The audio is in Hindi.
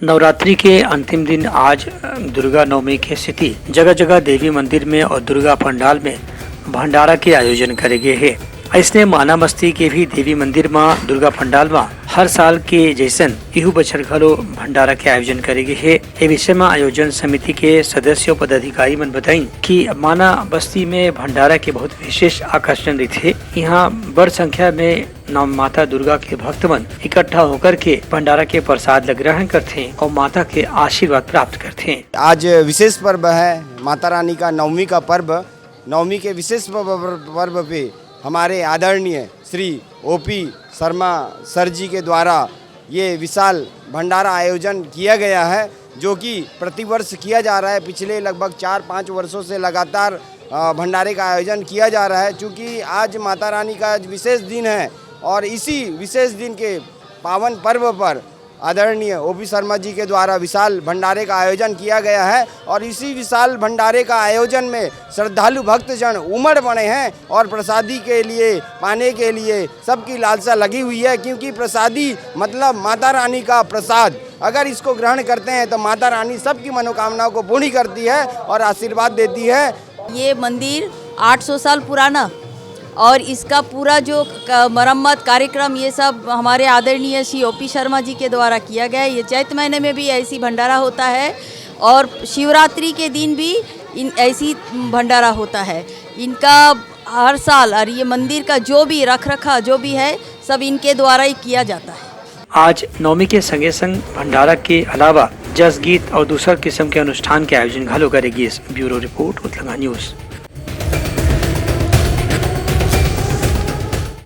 नवरात्रि के अंतिम दिन आज दुर्गा नवमी की स्थिति जगह जगह देवी मंदिर में और दुर्गा पंडाल में भंडारा के आयोजन करे गए है। इसने माना मस्ती के भी देवी मंदिर में दुर्गा पंडाल में हर साल के जैसन इहू बछर घलो भंडारा के आयोजन करे गए है। ए विषय में आयोजन समिति के सदस्य पदाधिकारी मन बताई कि माना बस्ती में भंडारा के बहुत विशेष आकर्षण रहते। यहाँ बड़ संख्या में नौ माता दुर्गा के भक्त मन इकट्ठा होकर के भंडारा के प्रसाद ग्रहण करते हैं और माता के आशीर्वाद प्राप्त करते हैं। आज विशेष पर्व है माता रानी का नवमी का पर्व। नवमी के विशेष पर्व पे हमारे आदरणीय श्री ओपी शर्मा सर जी के द्वारा ये विशाल भंडारा आयोजन किया गया है, जो कि प्रतिवर्ष किया जा रहा है। पिछले लगभग 4-5 वर्षों से लगातार भंडारे का आयोजन किया जा रहा है। चूँकि आज माता रानी का विशेष दिन है और इसी विशेष दिन के पावन पर्व पर आदरणीय ओपी शर्मा जी के द्वारा विशाल भंडारे का आयोजन किया गया है। और इसी विशाल भंडारे का आयोजन में श्रद्धालु भक्तजन उमड़ पड़े हैं और प्रसादी के लिए पाने के लिए सबकी लालसा लगी हुई है, क्योंकि प्रसादी मतलब माता रानी का प्रसाद। अगर इसको ग्रहण करते हैं तो माता रानी सबकी मनोकामनाओं को पूर्ण करती है और आशीर्वाद देती है। ये मंदिर 800 साल पुराना और इसका पूरा जो मरम्मत कार्यक्रम ये सब हमारे आदरणीय श्री ओपी शर्मा जी के द्वारा किया गया है। ये चैत महीने में भी ऐसी भंडारा होता है और शिवरात्रि के दिन भी ऐसी भंडारा होता है। इनका हर साल और ये मंदिर का जो भी रखरखाव जो भी है सब इनके द्वारा ही किया जाता है। आज नवमी के संगे संग भंडारा के अलावा जस गीत और दूसर किस्म के अनुष्ठान के आयोजन घलो करेगी। ब्यूरो रिपोर्ट उत्तलंगा न्यूज।